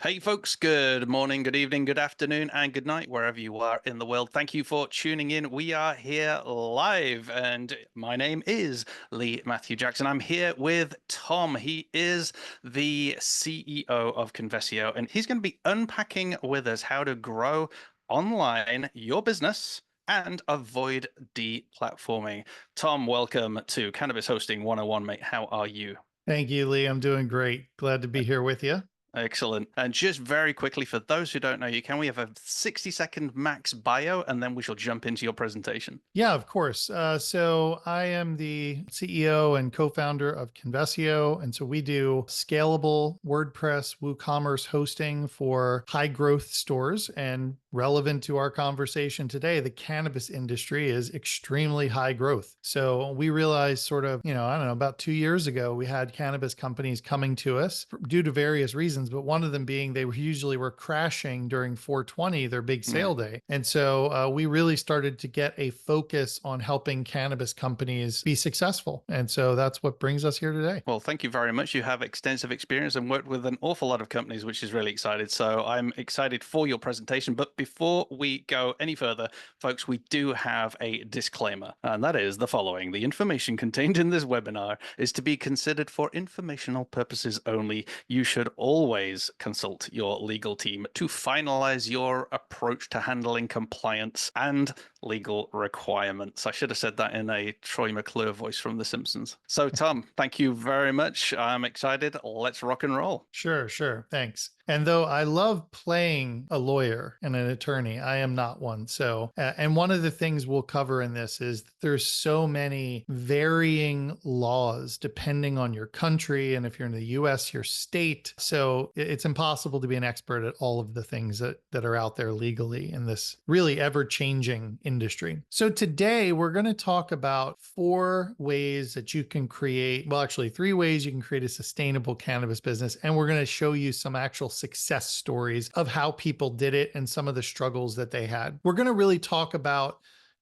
Hey, folks, good morning, good evening, good afternoon, and good night, wherever you are in the world. Thank you for tuning in. We are here live, and my name is Lee Matthew Jackson. I'm here with Tom. He is the CEO of Convesio, and he's going to be unpacking with us how to grow online your business and avoid deplatforming. Tom, welcome to Cannabis Hosting 101, mate. How are you? Thank you, Lee. I'm doing great. Glad to be here with you. Excellent. And just very quickly, for those who don't know you, can we have a 60-second max bio and then we shall jump into your presentation? Yeah, of course. So I am the CEO and co-founder of Convesio. And so we do scalable WordPress, WooCommerce hosting for high growth stores. And relevant to our conversation today, the cannabis industry is extremely high growth. So we realized I don't know, about 2 years ago, we had cannabis companies coming to us due to various reasons, but one of them being they usually were crashing during 420, their big Yeah. sale day. And so we really started to get a focus on helping cannabis companies be successful. And so that's what brings us here today. Well, thank you very much. You have extensive experience and worked with an awful lot of companies, which is really excited. So I'm excited for your presentation. But before we go any further, folks, we do have a disclaimer, and that is the following. The information contained in this webinar is to be considered for informational purposes only. You should always consult your legal team to finalize your approach to handling compliance and legal requirements. I should have said that in a Troy McClure voice from The Simpsons. So, Tom, thank you very much. I'm excited. Let's rock and roll. Sure. Thanks. And though I love playing a lawyer and an attorney, I am not one. So, and one of the things we'll cover in this is that there's so many varying laws depending on your country. And if you're in the US, your state. So it's impossible to be an expert at all of the things that are out there legally in this really ever changing industry. So today we're going to talk about 4 ways that you can create, well, actually 3 ways you can create a sustainable cannabis business. And we're going to show you some actual success stories of how people did it and some of the struggles that they had. We're going to really talk about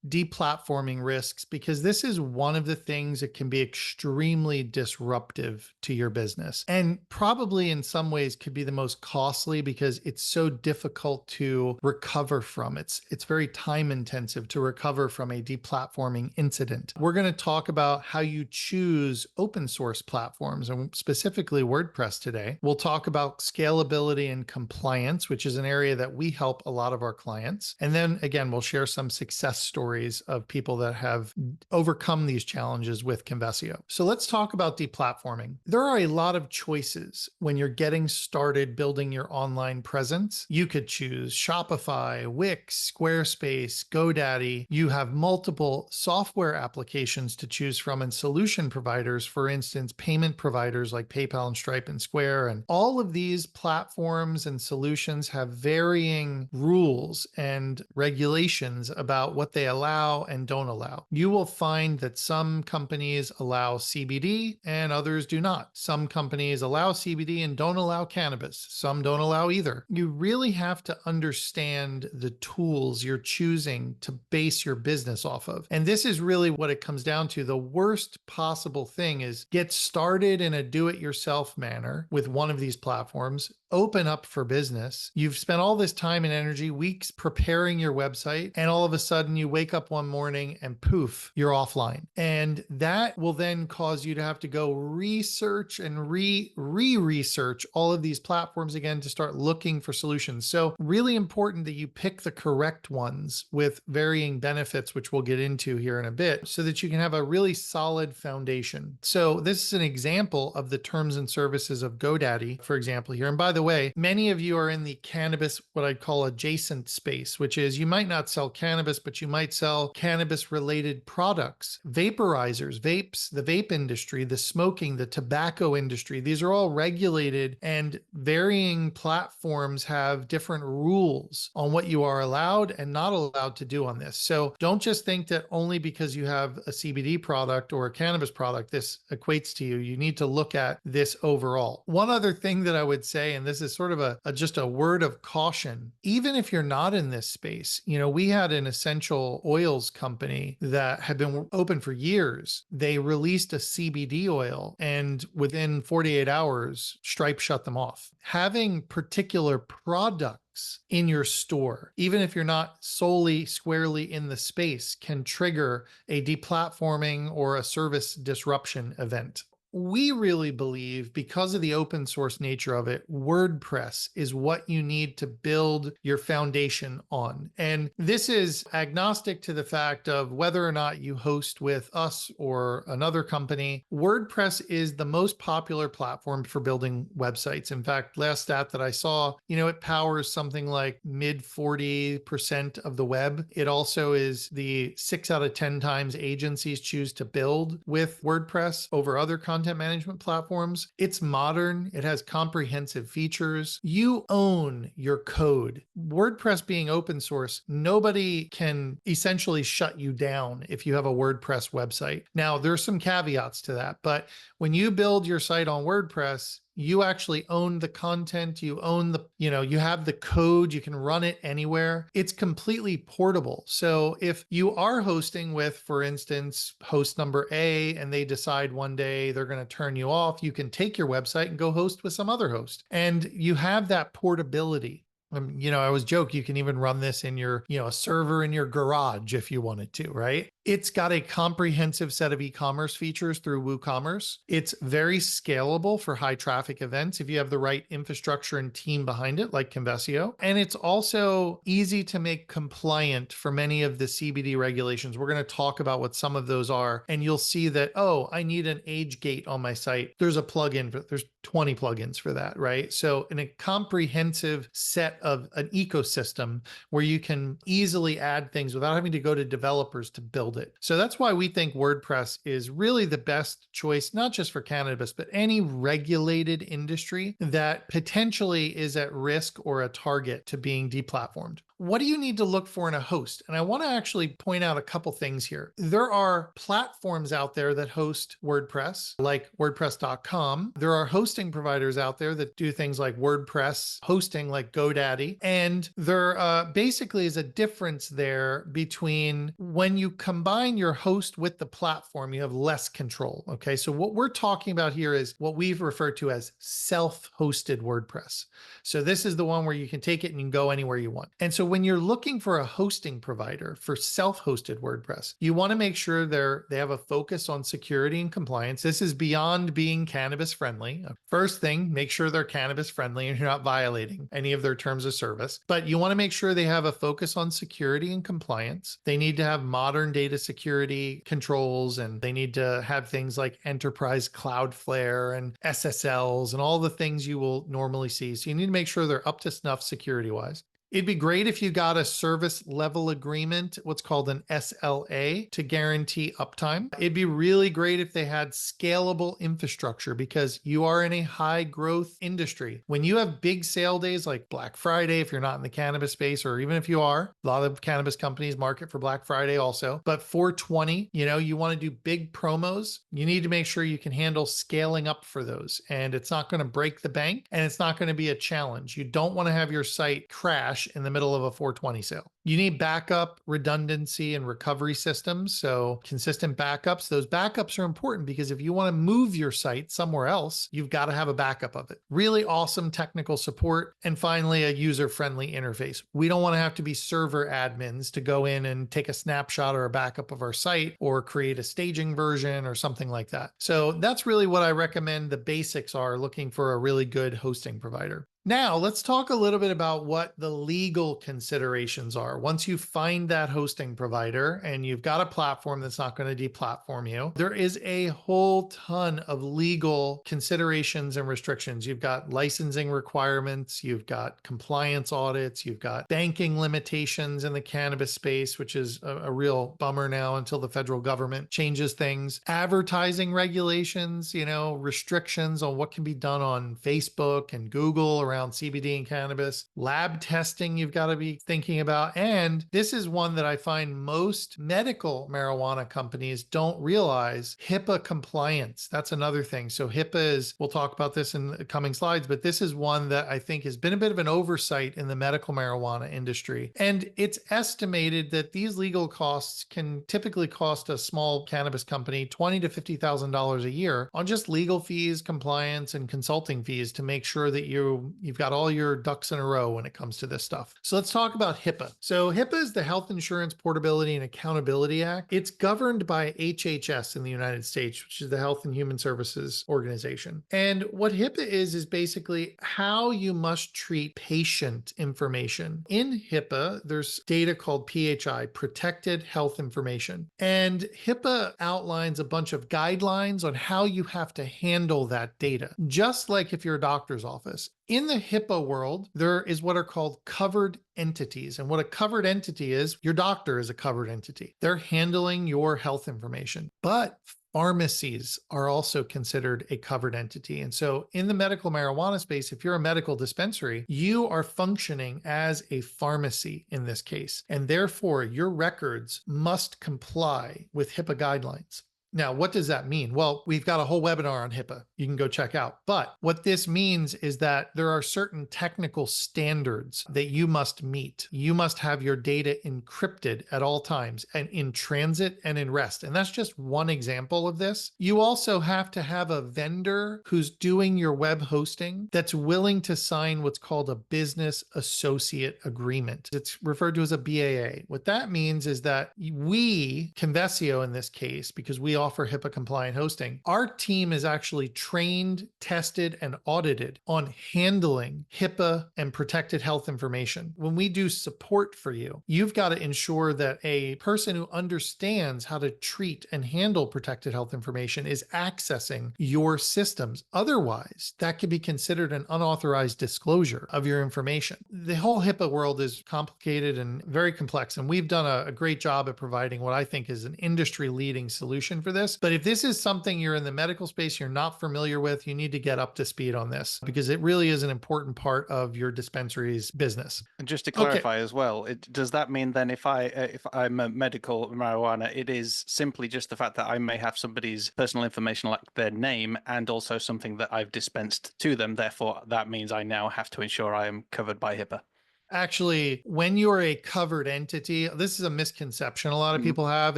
deplatforming risks because this is one of the things that can be extremely disruptive to your business and probably in some ways could be the most costly because it's so difficult to recover from. It's very time intensive to recover from a deplatforming incident. We're going to talk about how you choose open source platforms and specifically WordPress today. We'll talk about scalability and compliance, which is an area that we help a lot of our clients. And then again, we'll share some success stories of people that have overcome these challenges with Convesio. So let's talk about deplatforming. There are a lot of choices when you're getting started building your online presence. You could choose Shopify, Wix, Squarespace, GoDaddy. You have multiple software applications to choose from and solution providers, for instance, payment providers like PayPal and Stripe and Square. And all of these platforms and solutions have varying rules and regulations about what they allow and don't allow. You will find that some companies allow CBD and others do not. Some companies allow CBD and don't allow cannabis. Some don't allow either. You really have to understand the tools you're choosing to base your business off of. And this is really what it comes down to. The worst possible thing is get started in a do-it-yourself manner with one of these platforms, open up for business. You've spent all this time and energy, weeks preparing your website, and all of a sudden you wake up one morning and poof, you're offline. And that will then cause you to have to go research and research all of these platforms again to start looking for solutions. So really important that you pick the correct ones with varying benefits, which we'll get into here in a bit, so that you can have a really solid foundation. So this is an example of the terms and services of GoDaddy, for example, here. And by the way, many of you are in the cannabis, what I'd call adjacent space, which is you might not sell cannabis, but you might sell cannabis-related products, vaporizers, vapes, the vape industry, the smoking, the tobacco industry. These are all regulated and varying platforms have different rules on what you are allowed and not allowed to do on this. So don't just think that only because you have a CBD product or a cannabis product, this equates to you. You need to look at this overall. One other thing that I would say, and this is sort of just a word of caution. Even if you're not in this space, we had an essential oils company that had been open for years. They released a CBD oil, and within 48 hours, Stripe shut them off. Having particular products in your store, even if you're not solely squarely in the space, can trigger a deplatforming or a service disruption event. We really believe, because of the open source nature of it, WordPress is what you need to build your foundation on. And this is agnostic to the fact of whether or not you host with us or another company. WordPress is the most popular platform for building websites. In fact, last stat that I saw, it powers something like mid 40% of the web. It also is the 6 out of 10 times agencies choose to build with WordPress over other content management platforms. It's modern. It has comprehensive features. You own your code. WordPress being open source, nobody can essentially shut you down if you have a WordPress website. Now, there's some caveats to that, but when you build your site on WordPress, you actually own the content, you own you have the code, you can run it anywhere. It's completely portable. So if you are hosting with, for instance, host number A, and they decide one day they're going to turn you off, you can take your website and go host with some other host. And you have that portability. I always joke, you can even run this in your, a server in your garage if you wanted to, right? It's got a comprehensive set of e-commerce features through WooCommerce. It's very scalable for high traffic events if you have the right infrastructure and team behind it, like Convesio. And it's also easy to make compliant for many of the CBD regulations. We're going to talk about what some of those are, and you'll see that, oh, I need an age gate on my site. There's a plugin, there's 20 plugins for that, right? So in a comprehensive set of an ecosystem where you can easily add things without having to go to developers to build it. So that's why we think WordPress is really the best choice, not just for cannabis, but any regulated industry that potentially is at risk or a target to being deplatformed. What do you need to look for in a host? And I want to actually point out a couple things here. There are platforms out there that host WordPress, like WordPress.com. There are hosting providers out there that do things like WordPress hosting, like GoDaddy. And there basically is a difference there between when you combine your host with the platform, you have less control. Okay. So what we're talking about here is what we've referred to as self-hosted WordPress. So this is the one where you can take it and you can go anywhere you want. And so when you're looking for a hosting provider for self-hosted WordPress, you want to make sure they have a focus on security and compliance. This is beyond being cannabis friendly. First thing, make sure they're cannabis friendly and you're not violating any of their terms of service. But you want to make sure they have a focus on security and compliance. They need to have modern data security controls, and they need to have things like enterprise Cloudflare and SSLs and all the things you will normally see. So you need to make sure they're up to snuff security-wise. It'd be great if you got a service level agreement, what's called an SLA, to guarantee uptime. It'd be really great if they had scalable infrastructure, because you are in a high growth industry. When you have big sale days like Black Friday, if you're not in the cannabis space, or even if you are, a lot of cannabis companies market for Black Friday also, but 420, you want to do big promos, you need to make sure you can handle scaling up for those. And it's not going to break the bank, and it's not going to be a challenge. You don't want to have your site crash in the middle of a 420 sale. You need backup, redundancy, and recovery systems. So consistent backups. Those backups are important because if you want to move your site somewhere else, you've got to have a backup of it. Really awesome technical support. And finally, a user-friendly interface. We don't want to have to be server admins to go in and take a snapshot or a backup of our site or create a staging version or something like that. So that's really what I recommend the basics are looking for a really good hosting provider. Now, let's talk a little bit about what the legal considerations are. Once you find that hosting provider and you've got a platform that's not going to deplatform you, there is a whole ton of legal considerations and restrictions. You've got licensing requirements, you've got compliance audits, you've got banking limitations in the cannabis space, which is a real bummer now until the federal government changes things. Advertising regulations, restrictions on what can be done on Facebook and Google around around CBD and cannabis, lab testing you've got to be thinking about. And this is one that I find most medical marijuana companies don't realize: HIPAA compliance. That's another thing. So HIPAA is, we'll talk about this in the coming slides, but this is one that I think has been a bit of an oversight in the medical marijuana industry. And it's estimated that these legal costs can typically cost a small cannabis company $20,000 to $50,000 a year on just legal fees, compliance, and consulting fees to make sure that you've got all your ducks in a row when it comes to this stuff. So let's talk about HIPAA. So HIPAA is the Health Insurance Portability and Accountability Act. It's governed by HHS in the United States, which is the Health and Human Services Organization. And what HIPAA is basically how you must treat patient information. In HIPAA, there's data called PHI, Protected Health Information. And HIPAA outlines a bunch of guidelines on how you have to handle that data, just like if you're a doctor's office. In the HIPAA world, there is what are called covered entities. And what a covered entity is, your doctor is a covered entity. They're handling your health information. But pharmacies are also considered a covered entity. And so in the medical marijuana space, if you're a medical dispensary, you are functioning as a pharmacy in this case. And therefore, your records must comply with HIPAA guidelines. Now, what does that mean? Well, we've got a whole webinar on HIPAA you can go check out. But what this means is that there are certain technical standards that you must meet. You must have your data encrypted at all times and in transit and in rest. And that's just one example of this. You also have to have a vendor who's doing your web hosting that's willing to sign what's called a business associate agreement. It's referred to as a BAA. What that means is that we, Convesio in this case, because we offer HIPAA compliant hosting, our team is actually trained, tested, and audited on handling HIPAA and protected health information. When we do support for you, you've got to ensure that a person who understands how to treat and handle protected health information is accessing your systems. Otherwise, that could be considered an unauthorized disclosure of your information. The whole HIPAA world is complicated and very complex, and we've done a great job at providing what I think is an industry-leading solution for this. But if this is something you're in the medical space you're not familiar with, you need to get up to speed on this because it really is an important part of your dispensary's business. And just to clarify as well, does that mean then if I'm a medical marijuana, it is simply just the fact that I may have somebody's personal information like their name and also something that I've dispensed to them. Therefore, that means I now have to ensure I am covered by HIPAA. Actually, when you're a covered entity, this is a misconception a lot of people have,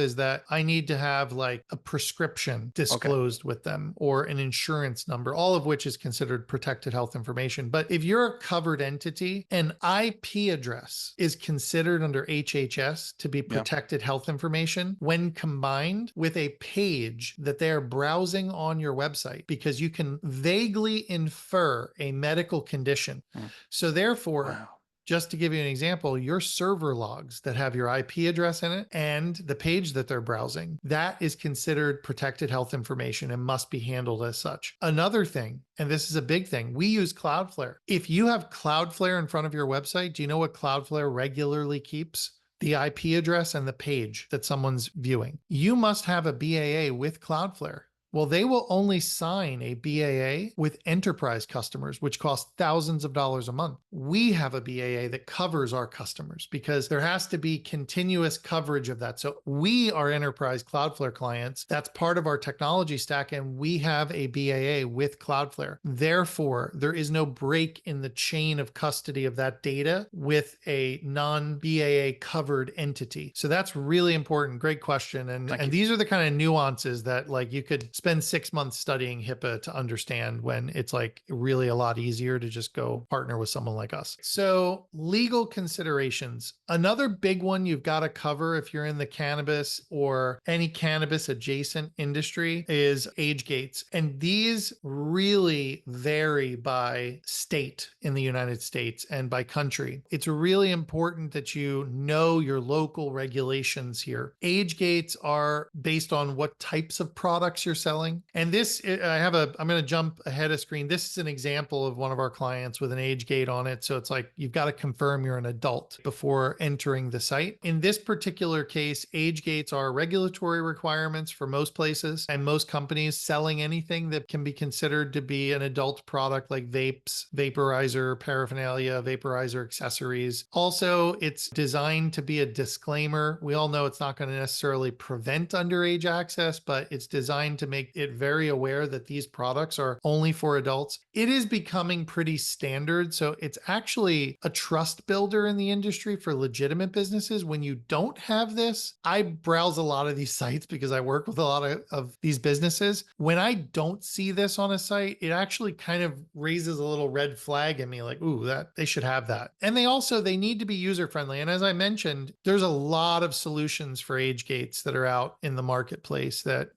is that I need to have like a prescription disclosed with them or an insurance number, all of which is considered protected health information. But if you're a covered entity, an IP address is considered under HHS to be protected health information when combined with a page that they are browsing on your website, because you can vaguely infer a medical condition. So therefore, just to give you an example, your server logs that have your IP address in it and the page that they're browsing, that is considered protected health information and must be handled as such. Another thing, and this is a big thing, we use Cloudflare. If you have Cloudflare in front of your website, do you know what Cloudflare regularly keeps? The IP address and the page that someone's viewing. You must have a BAA with Cloudflare. Well, they will only sign a BAA with enterprise customers, which cost thousands of dollars a month. We have a BAA that covers our customers because there has to be continuous coverage of that. So we are enterprise Cloudflare clients. That's part of our technology stack, and we have a BAA with Cloudflare. Therefore, there is no break in the chain of custody of that data with a non-BAA covered entity. So that's really important. Great question. And these are the kind of nuances that like you could spend 6 months studying HIPAA to understand, when it's like really a lot easier to just go partner with someone like us. So legal considerations. Another big one you've got to cover if you're in the cannabis or any cannabis adjacent industry is age gates. And these really vary by state in the United States and by country. It's really important that you know your local regulations here. Age gates are based on what types of products you're selling selling. And this, I'm going to jump ahead of screen. This is an example of one of our clients with an age gate on it. So it's like, you've got to confirm you're an adult before entering the site. In this particular case, age gates are regulatory requirements for most places and most companies selling anything that can be considered to be an adult product, like vapes, vaporizer, paraphernalia, vaporizer accessories. Also, it's designed to be a disclaimer. We all know it's not going to necessarily prevent underage access, but it's designed to make it very aware that these products are only for adults. It is becoming pretty standard. So it's actually a trust builder in the industry for legitimate businesses. When you don't have this, I browse a lot of these sites because I work with a lot of these businesses. When I don't see this on a site, it actually kind of raises a little red flag in me, like, ooh, that they should have that. And they need to be user friendly. And as I mentioned, there's a lot of solutions for age gates that are out in the marketplace that,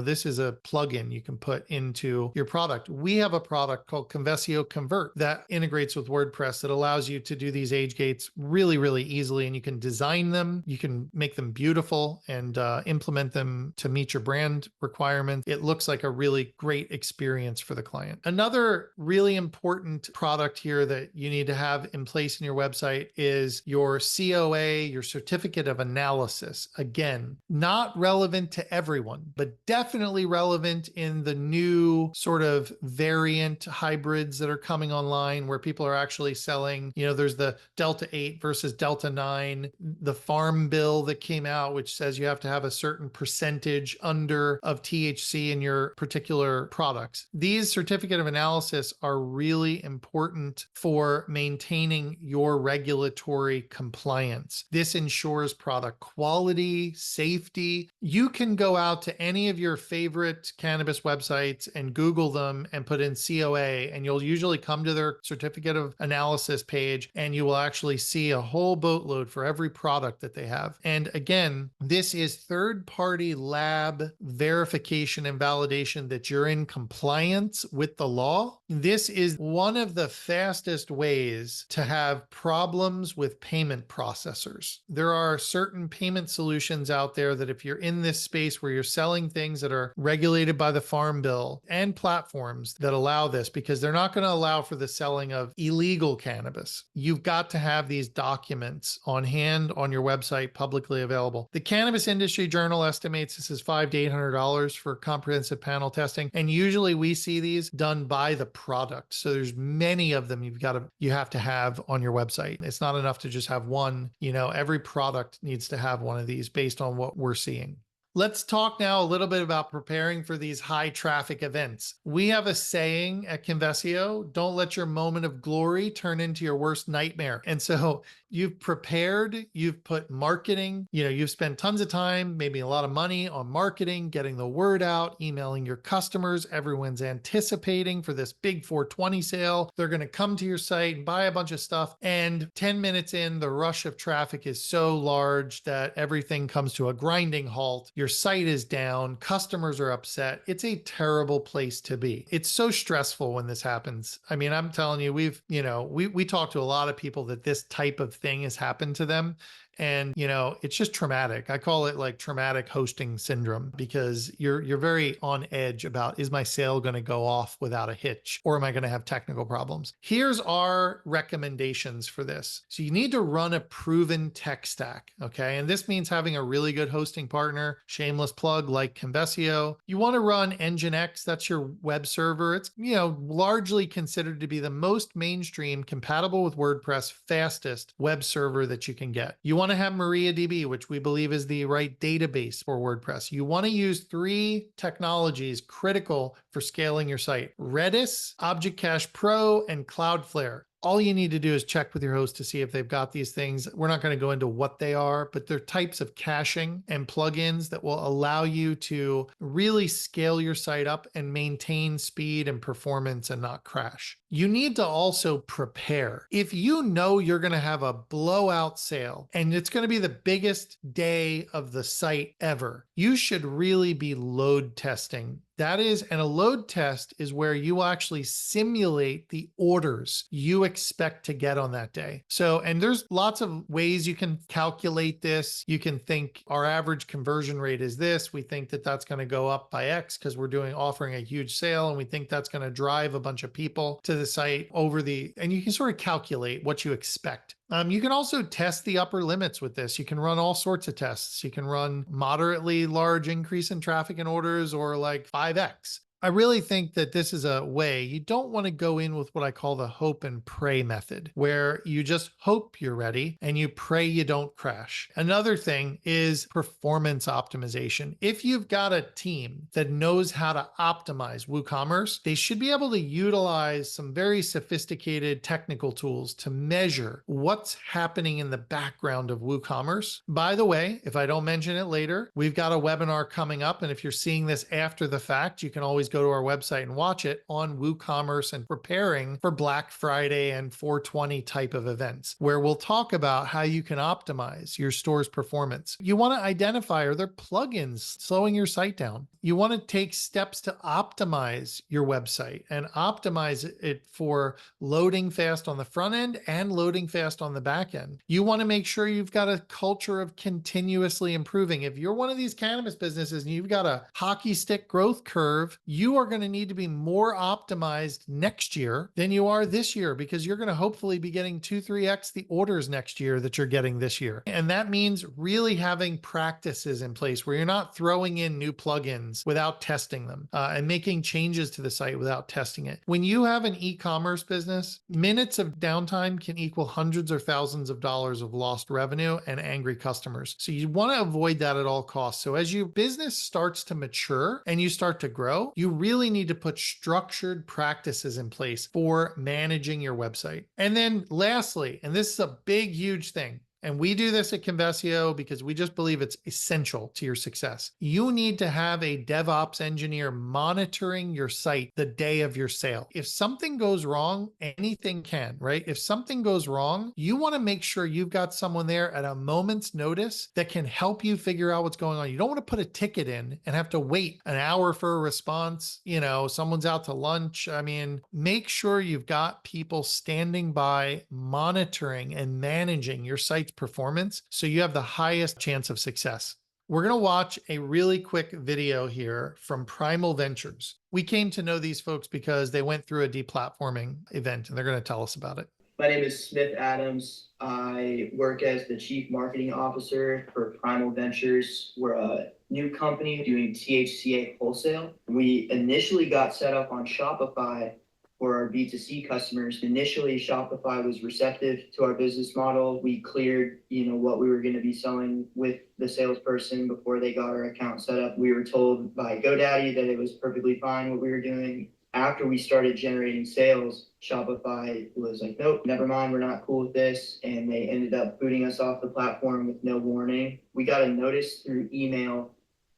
this is a plugin you can put into your product. We have a product called Convesio Convert that integrates with WordPress that allows you to do these age gates really, really easily. And you can design them, you can make them beautiful and implement them to meet your brand requirements. It looks like a really great experience for the client. Another really important product here that you need to have in place in your website is your COA, your certificate of analysis. Again, not relevant to everyone, but definitely relevant in the new sort of variant hybrids that are coming online where people are actually selling, there's the Delta 8 versus Delta 9, the Farm Bill that came out, which says you have to have a certain percentage under of THC in your particular products. These certificate of analysis are really important for maintaining your regulatory compliance. This ensures product quality, safety. You can go out to any of your favorite cannabis websites and Google them and put in COA, and you'll usually come to their certificate of analysis page, and you will actually see a whole boatload for every product that they have. And again, this is third-party lab verification and validation that you're in compliance with the law. This is one of the fastest ways to have problems with payment processors. There are certain payment solutions out there that if you're in this space where you're selling things that are regulated by the Farm Bill and platforms that allow this, because they're not going to allow for the selling of illegal cannabis. You've got to have these documents on hand on your website, publicly available. The Cannabis Industry Journal estimates this is $500 to $800 for comprehensive panel testing. And usually we see these done by the product. So there's many of them you have to have on your website. It's not enough to just have one. Every product needs to have one of these based on what we're seeing. Let's talk now a little bit about preparing for these high traffic events. We have a saying at Convesio, don't let your moment of glory turn into your worst nightmare. And so you've prepared, you've put marketing, you've spent tons of time, maybe a lot of money on marketing, getting the word out, emailing your customers. Everyone's anticipating for this big 420 sale. They're going to come to your site and buy a bunch of stuff. And 10 minutes in, the rush of traffic is so large that everything comes to a grinding halt. Your site is down, customers are upset. It's a terrible place to be. It's so stressful when this happens. I mean, I'm telling you, we talk to a lot of people that this type of thing has happened to them. And, it's just traumatic. I call it like traumatic hosting syndrome, because you're very on edge about, is my sale going to go off without a hitch, or am I going to have technical problems? Here's our recommendations for this. So you need to run a proven tech stack. Okay. And this means having a really good hosting partner, shameless plug, like Convesio. You want to run Nginx. That's your web server. It's, largely considered to be the most mainstream, compatible with WordPress, fastest web server that you can get. You want to have MariaDB, which we believe is the right database for WordPress. You want to use 3 technologies critical for scaling your site: Redis, Object Cache Pro, and Cloudflare. All you need to do is check with your host to see if they've got these things. We're not going to go into what they are, but they're types of caching and plugins that will allow you to really scale your site up and maintain speed and performance and not crash. You need to also prepare. If you know you're going to have a blowout sale and it's going to be the biggest day of the site ever, you should really be load testing. That is, and a load test is where you actually simulate the orders you expect to get on that day. So, and there's lots of ways you can calculate this. You can think our average conversion rate is this. We think that that's going to go up by X because we're offering a huge sale, and we think that's going to drive a bunch of people to the site and you can sort of calculate what you expect. You can also test the upper limits with this. You can run all sorts of tests. You can run moderately large increase in traffic and orders, or like 5x. I really think that this is a way you don't want to go in with what I call the hope and pray method, where you just hope you're ready and you pray you don't crash. Another thing is performance optimization. If you've got a team that knows how to optimize WooCommerce, they should be able to utilize some very sophisticated technical tools to measure what's happening in the background of WooCommerce. By the way, if I don't mention it later, we've got a webinar coming up, and if you're seeing this after the fact, you can always go to our website and watch it on WooCommerce and preparing for Black Friday and 420 type of events, where we'll talk about how you can optimize your store's performance. You want to identify, are there plugins slowing your site down? You want to take steps to optimize your website and optimize it for loading fast on the front end and loading fast on the back end. You want to make sure you've got a culture of continuously improving. If you're one of these cannabis businesses and you've got a hockey stick growth curve, you are going to need to be more optimized next year than you are this year, because you're going to hopefully be getting 2-3x the orders next year that you're getting this year. And that means really having practices in place where you're not throwing in new plugins without testing them and making changes to the site without testing it. When you have an e-commerce business, minutes of downtime can equal hundreds or thousands of dollars of lost revenue and angry customers. So you want to avoid that at all costs. So as your business starts to mature and you start to grow, you really need to put structured practices in place for managing your website. And then lastly, and this is a big, huge thing, and we do this at Convesio because we just believe it's essential to your success. You need to have a DevOps engineer monitoring your site the day of your sale. If something goes wrong, anything can, right? If something goes wrong, you want to make sure you've got someone there at a moment's notice that can help you figure out what's going on. You don't want to put a ticket in and have to wait an hour for a response. Someone's out to lunch. I mean, make sure you've got people standing by monitoring and managing your site's performance so you have the highest chance of success. We're going to watch a really quick video here from Primal Ventures. We came to know these folks because they went through a deplatforming event, and they're going to tell us about it. My name is Smith Adams. I work as the Chief Marketing Officer for Primal Ventures. We're a new company doing THCA wholesale. We initially got set up on Shopify for our B2C customers. Initially, Shopify was receptive to our business model. We cleared, what we were going to be selling with the salesperson before they got our account set up. We were told by GoDaddy that it was perfectly fine what we were doing. After we started generating sales, Shopify was like, nope, never mind, we're not cool with this. And they ended up booting us off the platform with no warning. We got a notice through email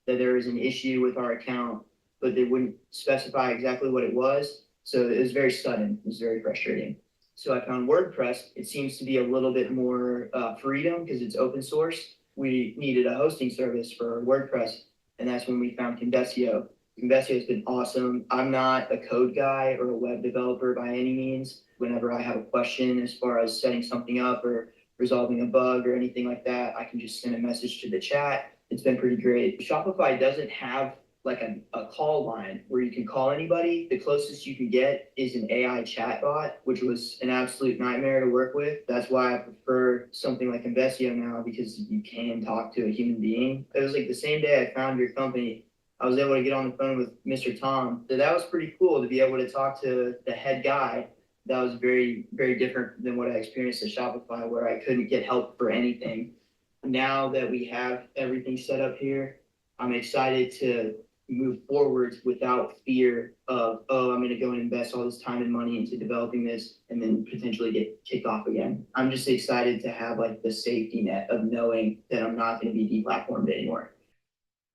that there was an issue with our account, but they wouldn't specify exactly what it was. So it was very sudden. It was very frustrating. So I found WordPress. It seems to be a little bit more freedom because it's open source. We needed a hosting service for WordPress, and that's when we found Convesio. Convesio has been awesome. I'm not a code guy or a web developer by any means. Whenever I have a question as far as setting something up or resolving a bug or anything like that, I can just send a message to the chat. It's been pretty great. Shopify doesn't have like a call line where you can call anybody. The closest you can get is an AI chatbot, which was an absolute nightmare to work with. That's why I prefer something like Convesio now, because you can talk to a human being. It was like the same day I found your company, I was able to get on the phone with Mr. Tom. So that was pretty cool to be able to talk to the head guy. That was very, very different than what I experienced at Shopify, where I couldn't get help for anything. Now that we have everything set up here, I'm excited to move forward without fear of, I'm going to go and invest all this time and money into developing this and then potentially get kicked off again. I'm just excited to have like the safety net of knowing that I'm not going to be deplatformed anymore.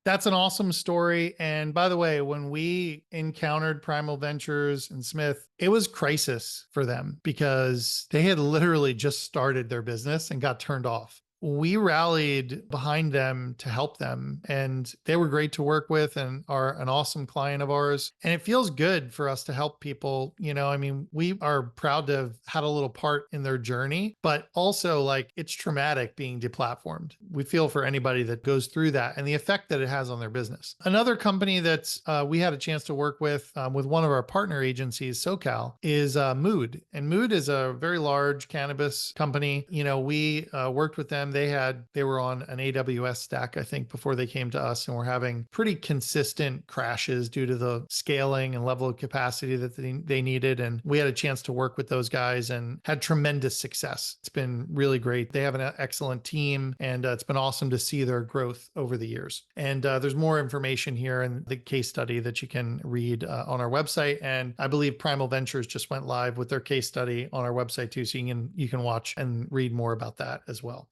That's an awesome story. And by the way, when we encountered Primal Ventures and Smith, it was crisis for them because they had literally just started their business and got turned off. we rallied behind them to help them, and they were great to work with and are an awesome client of ours. And it feels good for us to help people. I mean, we are proud to have had a little part in their journey, but also like it's traumatic being deplatformed. We feel for anybody that goes through that and the effect that it has on their business. Another company that's we had a chance to work with one of our partner agencies, SoCal, is Mood. And Mood is a very large cannabis company. We worked with them. They were on an AWS stack, I think, before they came to us, and were having pretty consistent crashes due to the scaling and level of capacity that they needed. And we had a chance to work with those guys and had tremendous success. It's been really great. They have an excellent team, and it's been awesome to see their growth over the years. And there's more information here in the case study that you can read on our website. And I believe Primal Ventures just went live with their case study on our website too, so you can watch and read more about that as well.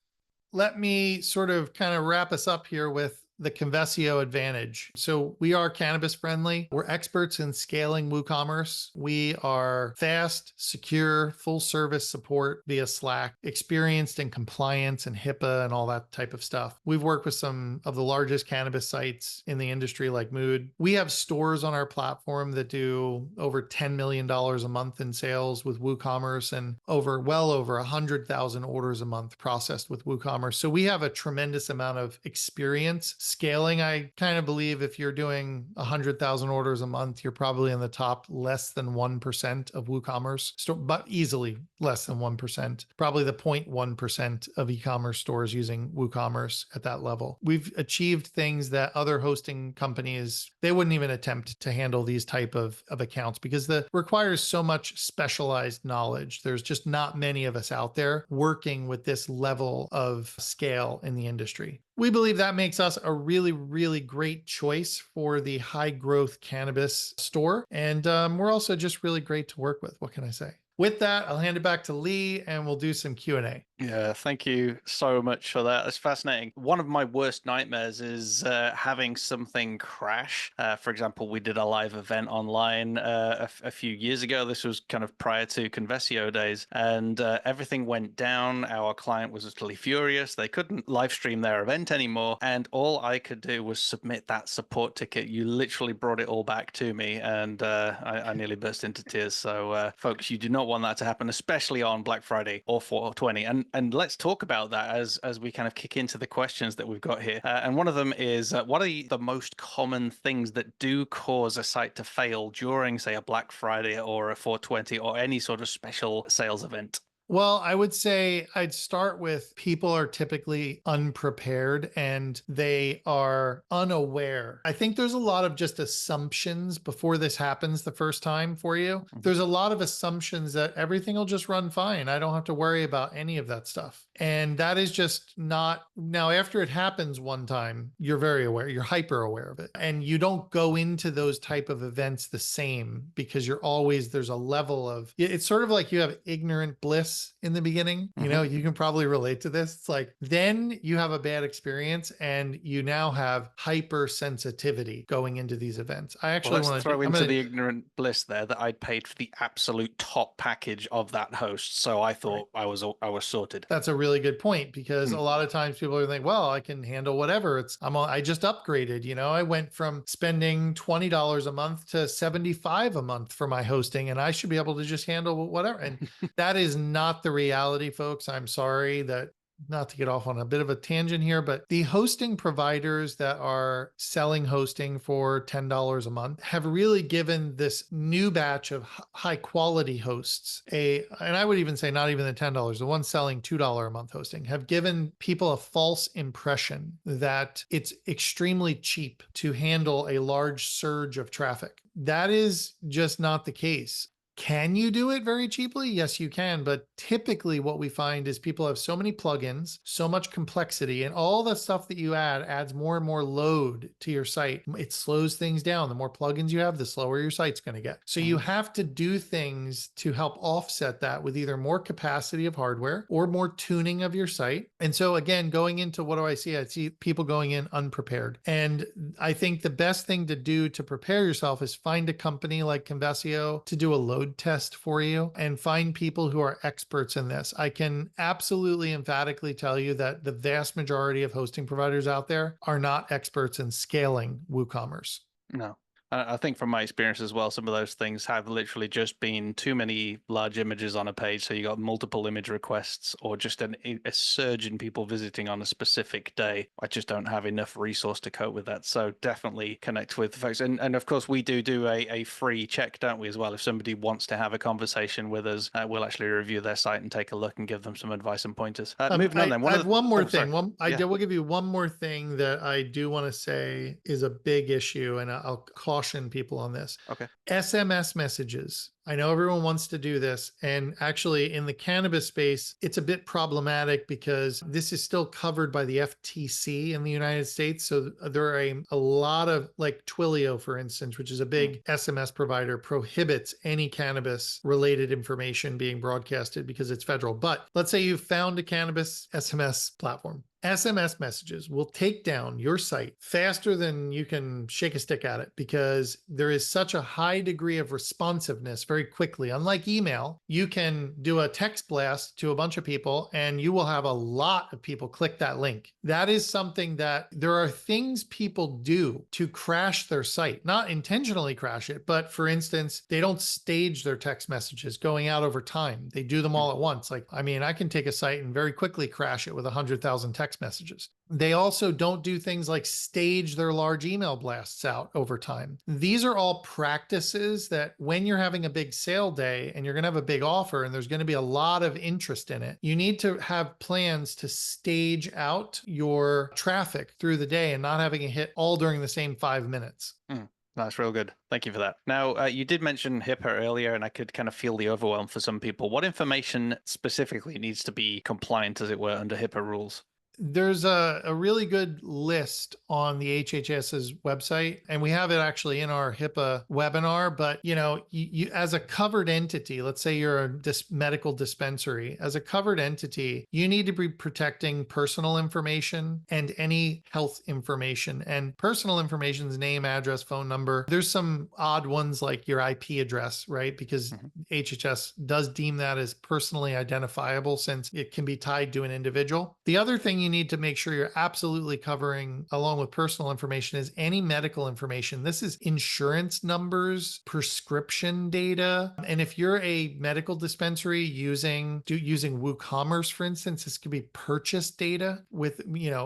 Let me sort of kind of wrap us up here with the Convesio advantage. So we are cannabis friendly. We're experts in scaling WooCommerce. We are fast, secure, full service support via Slack, experienced in compliance and HIPAA and all that type of stuff. We've worked with some of the largest cannabis sites in the industry like Mood. We have stores on our platform that do over $10 million a month in sales with WooCommerce, and well over 100,000 orders a month processed with WooCommerce. So we have a tremendous amount of experience scaling. I kind of believe if you're doing 100,000 orders a month, you're probably in the top less than 1% of WooCommerce, but easily less than 1%, probably the 0.1% of e-commerce stores using WooCommerce at that level. We've achieved things that other hosting companies, they wouldn't even attempt to handle these type of accounts, because it requires so much specialized knowledge. There's just not many of us out there working with this level of scale in the industry. We believe that makes us a really, really great choice for the high growth cannabis store. And we're also just really great to work with. What can I say? With that, I'll hand it back to Lee and we'll do some Q&A. Yeah, thank you so much for that. It's fascinating. One of my worst nightmares is having something crash. For example, we did a live event online a few years ago. This was kind of prior to Convesio days, and everything went down. Our client was utterly furious. They couldn't live stream their event anymore, and all I could do was submit that support ticket. You literally brought it all back to me, and I nearly burst into tears. So, folks, you do not want that to happen, especially on Black Friday or 420. And let's talk about that as we kind of kick into the questions that we've got here. And one of them is, what are the most common things that do cause a site to fail during, say, a Black Friday or a 420 or any sort of special sales event? Well, I would say I'd start with people are typically unprepared and they are unaware. I think there's a lot of just assumptions before this happens the first time for you. There's a lot of assumptions that everything will just run fine. I don't have to worry about any of that stuff. And that is just not. Now, after it happens one time, you're very aware, you're hyper aware of it. And you don't go into those type of events the same, because there's a level of, it's sort of like you have ignorant bliss in the beginning. You can probably relate to this. It's like, then you have a bad experience and you now have hypersensitivity going into these events. I actually want to throw into the ignorant bliss there that I'd paid for the absolute top package of that host. So I thought I was sorted. That's a really good point, because a lot of times people are like, well, I can handle whatever. I just upgraded, I went from spending $20 a month to $75 a month for my hosting, and I should be able to just handle whatever. And that is not the reality, folks. I'm sorry that, not to get off on a bit of a tangent here, but the hosting providers that are selling hosting for $10 a month have really given this new batch of high quality hosts and I would even say not even the $10, the ones selling $2 a month hosting have given people a false impression that it's extremely cheap to handle a large surge of traffic. That is just not the case. Can you do it very cheaply? Yes, you can. But typically what we find is people have so many plugins, so much complexity, and all the stuff that you add adds more and more load to your site. It slows things down. The more plugins you have, the slower your site's going to get. So you have to do things to help offset that with either more capacity of hardware or more tuning of your site. And so again, going into what do I see? I see people going in unprepared. And I think the best thing to do to prepare yourself is find a company like Convesio to do a load load test for you and find people who are experts in this. I can absolutely emphatically tell you that the vast majority of hosting providers out there are not experts in scaling WooCommerce. No. I think from my experience as well, some of those things have literally just been too many large images on a page. So you got multiple image requests or just a surge in people visiting on a specific day. I just don't have enough resource to cope with that. So definitely connect with folks. And of course, we do a free check, don't we, as well? If somebody wants to have a conversation with us, we'll actually review their site and take a look and give them some advice and pointers. Moving on then. I have one more thing. Yeah. Will give you one more thing that I do want to say is a big issue, and I'll caution people on this. Okay. SMS messages. I know everyone wants to do this. And actually, in the cannabis space, it's a bit problematic because this is still covered by the FTC in the United States. So there are a lot of, like Twilio, for instance, which is a big SMS provider, prohibits any cannabis related information being broadcasted because it's federal. But let's say you found a cannabis SMS platform. SMS messages will take down your site faster than you can shake a stick at it because there is such a high degree of responsiveness very quickly. Unlike email, you can do a text blast to a bunch of people and you will have a lot of people click that link. That is something that there are things people do to crash their site, not intentionally crash it, but for instance, they don't stage their text messages going out over time. They do them all at once. Like, I mean, I can take a site and very quickly crash it with 100,000 text messages. They also don't do things like stage their large email blasts out over time. These are all practices that when you're having a big sale day and you're going to have a big offer and there's going to be a lot of interest in it, you need to have plans to stage out your traffic through the day and not having it hit all during the same 5 minutes. That's real good. Thank you for that. Now, you did mention HIPAA earlier, and I could kind of feel the overwhelm for some people. What information specifically needs to be compliant, as it were, under HIPAA rules? There's a really good list on the HHS's website, and we have it actually in our HIPAA webinar. But you as a covered entity, let's say you're a medical dispensary, as a covered entity, you need to be protecting personal information and any health information. And personal information is name, address, phone number. There's some odd ones like your IP address, right? Because HHS does deem that as personally identifiable since it can be tied to an individual. The other thing you need to make sure you're absolutely covering along with personal information is any medical information. This is insurance numbers, prescription data. And if you're a medical dispensary using WooCommerce, for instance, this could be purchase data with,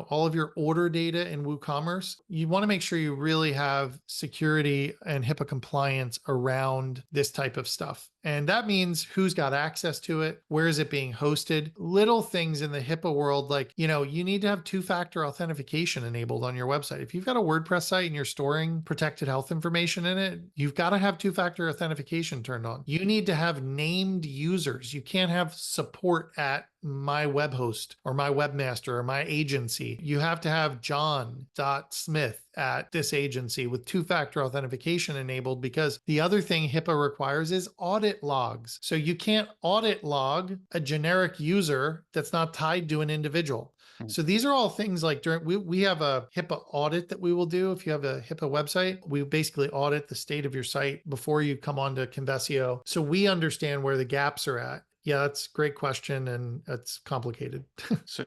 all of your order data in WooCommerce. You want to make sure you really have security and HIPAA compliance around this type of stuff. And that means who's got access to it, where is it being hosted, little things in the HIPAA world, like, you need to have two-factor authentication enabled on your website. If you've got a WordPress site and you're storing protected health information in it, you've got to have two-factor authentication turned on. You need to have named users. You can't have support at my web host or my webmaster or my agency. You have to have john.smith at this agency with two-factor authentication enabled, because the other thing HIPAA requires is audit logs. So you can't audit log a generic user that's not tied to an individual. So these are all things like we have a HIPAA audit that we will do. If you have a HIPAA website, we basically audit the state of your site before you come onto Convesio. So we understand where the gaps are at. Yeah, that's a great question, and it's complicated.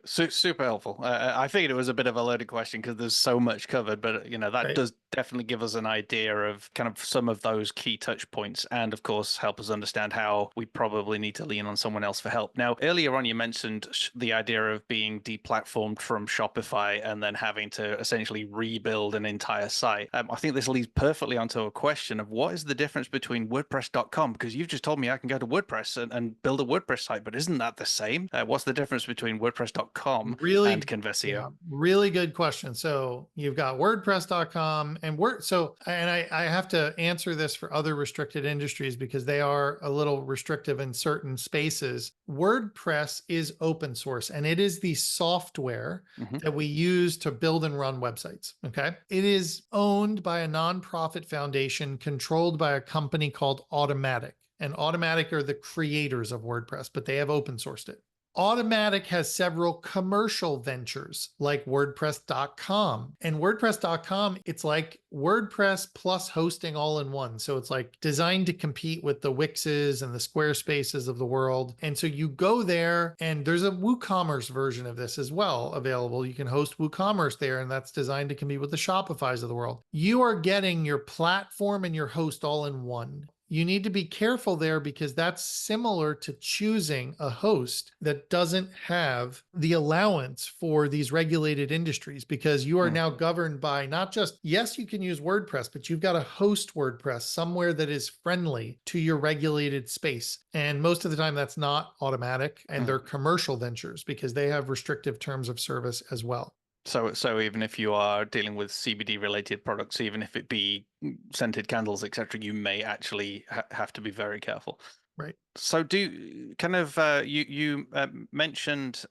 Super helpful. I figured it was a bit of a loaded question because there's so much covered, but that Right. does definitely give us an idea of kind of some of those key touch points, and of course help us understand how we probably need to lean on someone else for help. Now, earlier on, you mentioned the idea of being deplatformed from Shopify and then having to essentially rebuild an entire site. I think this leads perfectly onto a question of what is the difference between WordPress.com, because you've just told me I can go to WordPress and build a WordPress site, but isn't that the same? What's the difference between WordPress.com and Convesio? Yeah, really good question. So you've got WordPress.com and I have to answer this for other restricted industries because they are a little restrictive in certain spaces. WordPress is open source, and it is the software that we use to build and run websites. Okay. It is owned by a nonprofit foundation controlled by a company called Automatic. And Automatic are the creators of WordPress, but they have open sourced it. Automatic has several commercial ventures like WordPress.com. And WordPress.com, it's like WordPress plus hosting all in one. So it's like designed to compete with the Wixes and the Squarespaces of the world. And so you go there, and there's a WooCommerce version of this as well available. You can host WooCommerce there, and that's designed to compete with the Shopifys of the world. You are getting your platform and your host all in one. You need to be careful there because that's similar to choosing a host that doesn't have the allowance for these regulated industries, because you are now governed by not just, yes, you can use WordPress, but you've got to host WordPress somewhere that is friendly to your regulated space. And most of the time that's not automatic, and they're commercial ventures because they have restrictive terms of service as well. So even if you are dealing with CBD related products, even if it be scented candles, etc., you may actually have to be very careful. Right. So you mentioned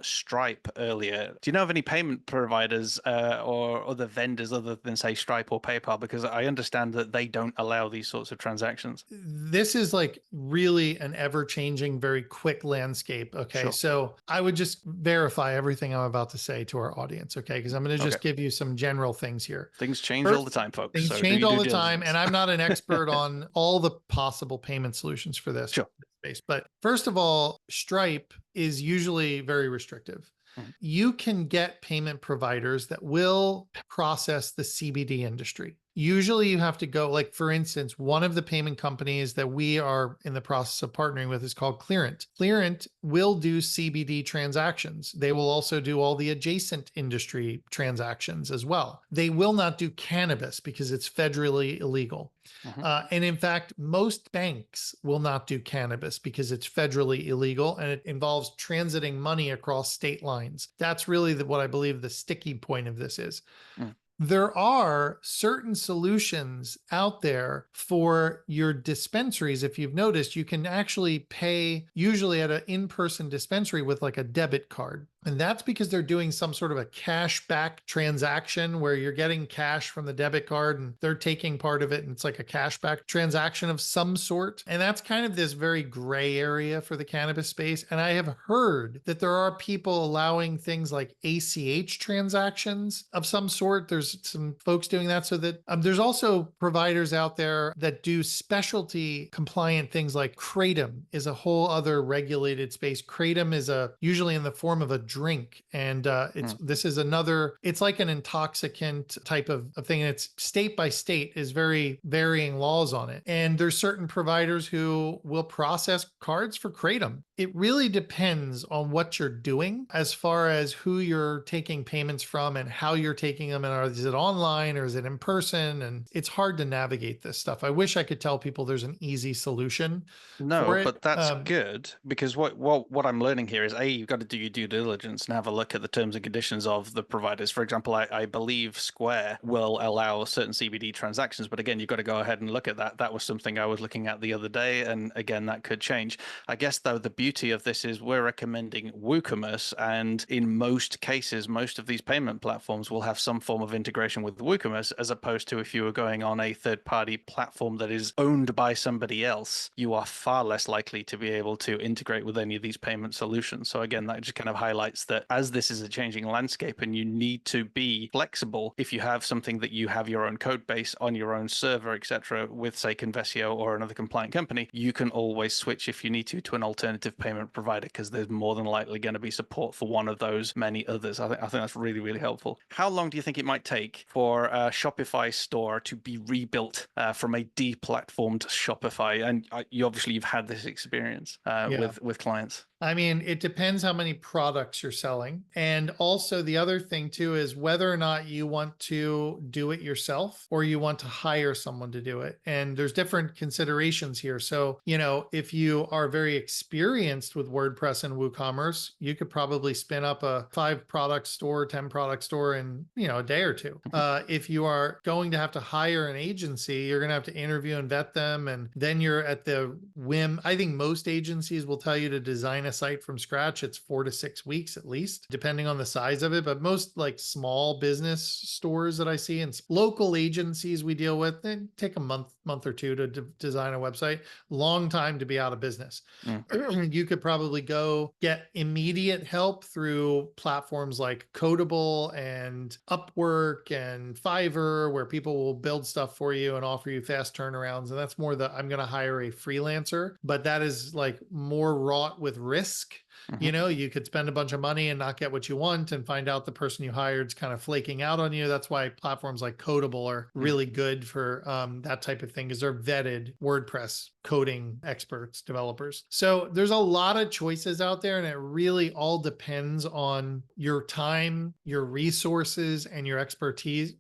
Stripe earlier. Do you know of any payment providers or other vendors other than, say, Stripe or PayPal? Because I understand that they don't allow these sorts of transactions. This is like really an ever-changing, very quick landscape. Okay. Sure. So I would just verify everything I'm about to say to our audience. Okay. Because I'm going to just give you some general things here. Things change all the time, folks. Things change all the time. And I'm not an expert on all the possible payment solutions for this. Sure. Space. But first of all, Stripe is usually very restrictive. You can get payment providers that will process the CBD industry. Usually you have to go, like, for instance, one of the payment companies that we are in the process of partnering with is called Clearant. Clearant will do CBD transactions. They will also do all the adjacent industry transactions as well. They will not do cannabis because it's federally illegal. And in fact, most banks will not do cannabis because it's federally illegal and it involves transiting money across state lines. That's really what I believe the sticky point of this is. There are certain solutions out there for your dispensaries. If you've noticed, you can actually pay usually at an in-person dispensary with like a debit card. And that's because they're doing some sort of a cash back transaction where you're getting cash from the debit card and they're taking part of it. And it's like a cash back transaction of some sort. And that's kind of this very gray area for the cannabis space. And I have heard that there are people allowing things like ACH transactions of some sort. There's some folks doing that, so that there's also providers out there that do specialty compliant things, like Kratom is a whole other regulated space. Kratom is usually in the form of a drink, and this is another, it's like an intoxicant type of thing, and it's state by state is very varying laws on it. And there's certain providers who will process cards for Kratom. It really depends on what you're doing as far as who you're taking payments from and how you're taking them, and is it online or is it in person? And it's hard to navigate this stuff. I wish I could tell people there's an easy solution. No, but that's good, because what I'm learning here is, you've got to do your due diligence and have a look at the terms and conditions of the providers. For example, I believe Square will allow certain CBD transactions, but again, you've got to go ahead and look at that. That was something I was looking at the other day, and again, that could change. I guess, though, the beauty of this is we're recommending WooCommerce, and in most cases, most of these payment platforms will have some form of integration with WooCommerce, as opposed to if you were going on a third-party platform that is owned by somebody else, you are far less likely to be able to integrate with any of these payment solutions. So again, that just kind of highlights that as this is a changing landscape and you need to be flexible, if you have something that you have your own code base on your own server, etc., with, say, Convesio or another compliant company, you can always switch if you need to an alternative payment provider, because there's more than likely going to be support for one of those many others. I think that's really, really helpful. How long do you think it might take for a Shopify store to be rebuilt from a deplatformed Shopify? And you've had this experience with clients. I mean, it depends how many products you're selling. And also the other thing too is whether or not you want to do it yourself or you want to hire someone to do it. And there's different considerations here. So, if you are very experienced with WordPress and WooCommerce, you could probably spin up a 5-product store, 10-product store in, a day or two. If you are going to have to hire an agency, you're going to have to interview and vet them. And then you're at the whim. I think most agencies will tell you to design a site from scratch. It's 4 to 6 weeks at least, depending on the size of it. But most like small business stores that I see and local agencies we deal with, they take a month or two to design a website. Long time to be out of business. you could probably go get immediate help through platforms like Codable and Upwork and Fiverr, where people will build stuff for you and offer you fast turnarounds. And that's more I'm going to hire a freelancer, but that is like more wrought with risk. You know, you could spend a bunch of money and not get what you want and find out the person you hired is kind of flaking out on you. That's why platforms like Codable are really good for that type of thing, because they're vetted WordPress coding experts, developers. So there's a lot of choices out there, and it really all depends on your time, your resources, and your expertise.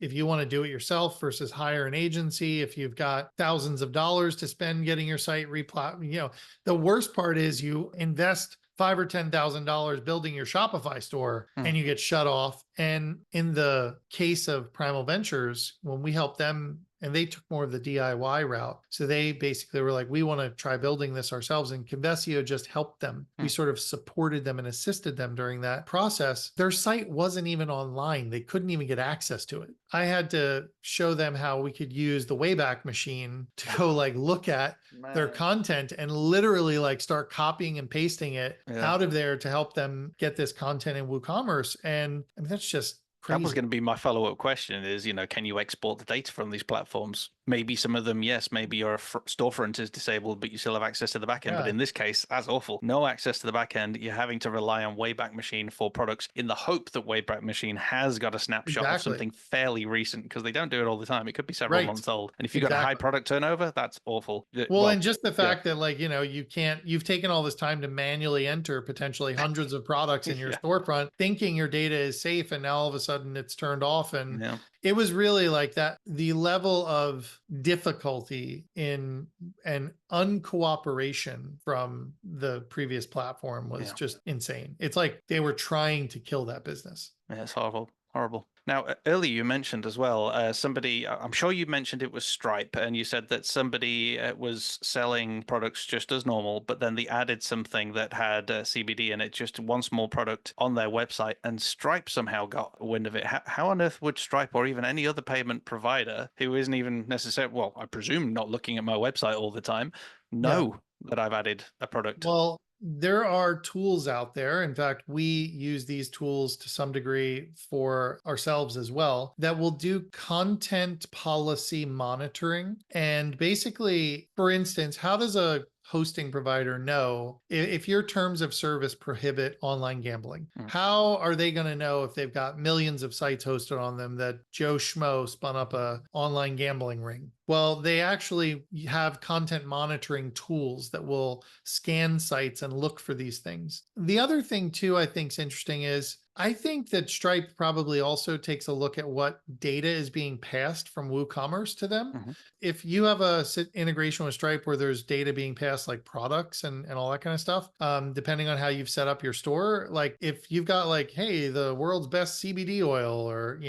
If you want to do it yourself versus hire an agency, if you've got thousands of dollars to spend getting your site the worst part is you invest $5,000 or $10,000 building your Shopify store and you get shut off. And in the case of Primal Ventures, when we helped them, and they took more of the DIY route. So they basically were like, we want to try building this ourselves. And Convesio just helped them. We sort of supported them and assisted them during that process. Their site wasn't even online. They couldn't even get access to it. I had to show them how we could use the Wayback Machine to go like look at their content and literally like start copying and pasting it out of there to help them get this content in WooCommerce. And I mean, that's just crazy. That was going to be my follow-up question is, can you export the data from these platforms? Maybe some of them, yes. Maybe your storefront is disabled, but you still have access to the back end. But in this case, that's awful. No access to the back end. You're having to rely on Wayback Machine for products in the hope that Wayback Machine has got a snapshot of something fairly recent, because they don't do it all the time. It could be several months old. And if you've got a high product turnover, that's awful. Well, and just the fact that you've taken all this time to manually enter potentially hundreds of products in your storefront, thinking your data is safe, and now all of a sudden it's turned off. And it was really like that. The level of difficulty in an uncooperation from the previous platform was just insane. It's like they were trying to kill that business. Yeah, it's horrible. Horrible. Now, earlier you mentioned as well, I'm sure you mentioned it was Stripe, and you said that somebody was selling products just as normal, but then they added something that had CBD in it, just one small product on their website, and Stripe somehow got wind of it. How on earth would Stripe or even any other payment provider who isn't even necessarily, well, I presume not looking at my website all the time, know that I've added a product? Well, there are tools out there. In fact, we use these tools to some degree for ourselves as well, that will do content policy monitoring. And basically, for instance, how does a hosting provider know if your terms of service prohibit online gambling? How are they going to know if they've got millions of sites hosted on them that Joe Schmo spun up a online gambling ring? Well, they actually have content monitoring tools that will scan sites and look for these things. The other thing too, I think is interesting is I think that Stripe probably also takes a look at what data is being passed from WooCommerce to them. If you have a integration with Stripe where there's data being passed like products and all that kind of stuff, depending on how you've set up your store, like if you've got like, hey, the world's best CBD oil, or,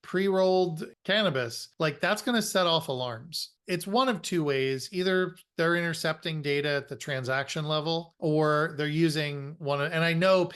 pre-rolled cannabis, like that's going to set off alarms. It's one of two ways. Either they're intercepting data at the transaction level, or they're using and I know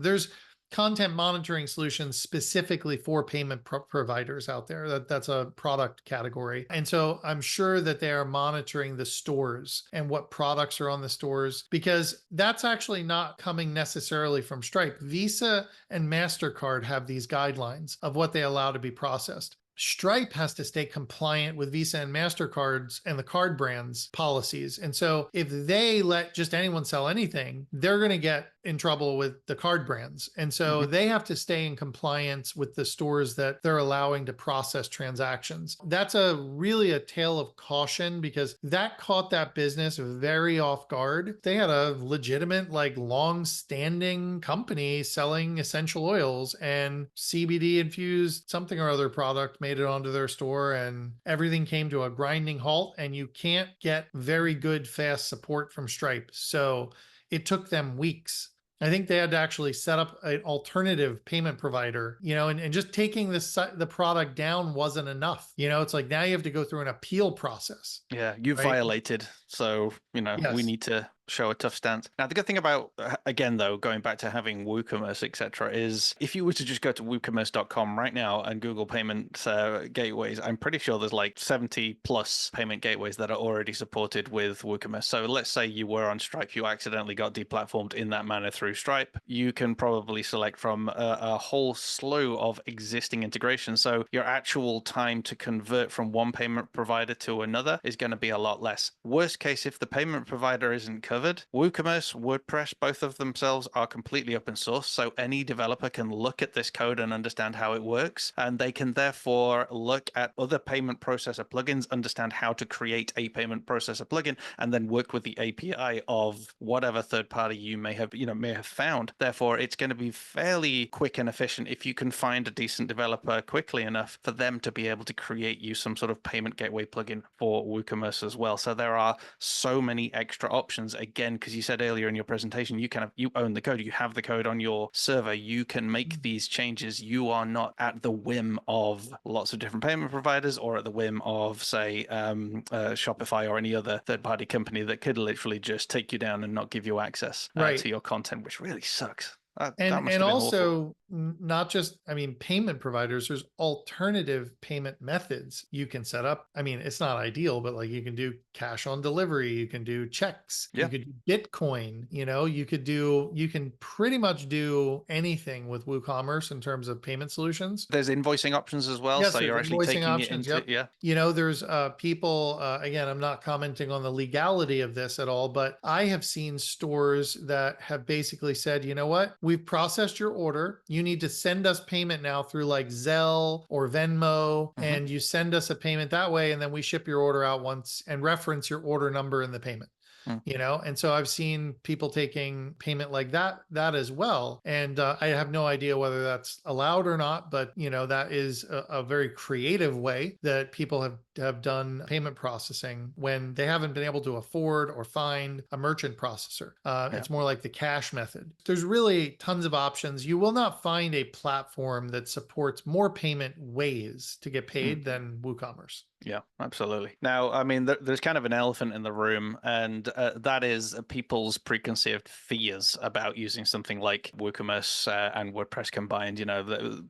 there's content monitoring solutions specifically for payment providers out there. That's a product category. And so I'm sure that they are monitoring the stores and what products are on the stores, because that's actually not coming necessarily from Stripe. Visa and MasterCard have these guidelines of what they allow to be processed. Stripe has to stay compliant with Visa and MasterCard's and the card brands' policies. And so if they let just anyone sell anything, they're going to get in trouble with the card brands. And so they have to stay in compliance with the stores that they're allowing to process transactions. That's really a tale of caution, because that caught that business very off guard. They had a legitimate, like long-standing company selling essential oils, and CBD infused something or other product made it onto their store, and everything came to a grinding halt, and you can't get very good, fast support from Stripe. So it took them weeks. I think they had to actually set up an alternative payment provider, and just taking the product down wasn't enough. It's like now you have to go through an appeal process. Yeah, you violated So, we Yes. need to show a tough stance. Now, the good thing about, again, though, going back to having WooCommerce, etc., is if you were to just go to woocommerce.com right now and Google payment gateways, I'm pretty sure there's like 70 plus payment gateways that are already supported with WooCommerce. So let's say you were on Stripe, you accidentally got deplatformed in that manner through Stripe, you can probably select from a whole slew of existing integrations. So your actual time to convert from one payment provider to another is going to be a lot less. Worst case, if the payment provider isn't covered, WooCommerce, WordPress, both of themselves are completely open source. So any developer can look at this code and understand how it works. And they can therefore look at other payment processor plugins, understand how to create a payment processor plugin, and then work with the API of whatever third party you may have found. Therefore, it's going to be fairly quick and efficient if you can find a decent developer quickly enough for them to be able to create you some sort of payment gateway plugin for WooCommerce as well. So there are so many extra options. Again, because you said earlier in your presentation, you own the code, you have the code on your server, you can make these changes. You are not at the whim of lots of different payment providers or at the whim of, say, Shopify or any other third-party company that could literally just take you down and not give you access Right. to your content, which really sucks. That And must have been awful. also not just, payment providers, there's alternative payment methods you can set up. It's not ideal, but like you can do cash on delivery, you can do checks, you could do Bitcoin, you can pretty much do anything with WooCommerce in terms of payment solutions. There's invoicing options as well. Yes, So there's you're actually invoicing taking options. it into, Yep. There's people, again, I'm not commenting on the legality of this at all, but I have seen stores that have basically said, you know what, we've processed your order. You need to send us payment now through like Zelle or Venmo, and you send us a payment that way, and then we ship your order out once and reference your order number in the payment. And so I've seen people taking payment like that as well. And I have no idea whether that's allowed or not, but that is a very creative way that people have done payment processing when they haven't been able to afford or find a merchant processor. It's more like the cash method. There's really tons of options. You will not find a platform that supports more payment ways to get paid than WooCommerce. Yeah, absolutely. Now, there's kind of an elephant in the room, and that is people's preconceived fears about using something like WooCommerce and WordPress combined.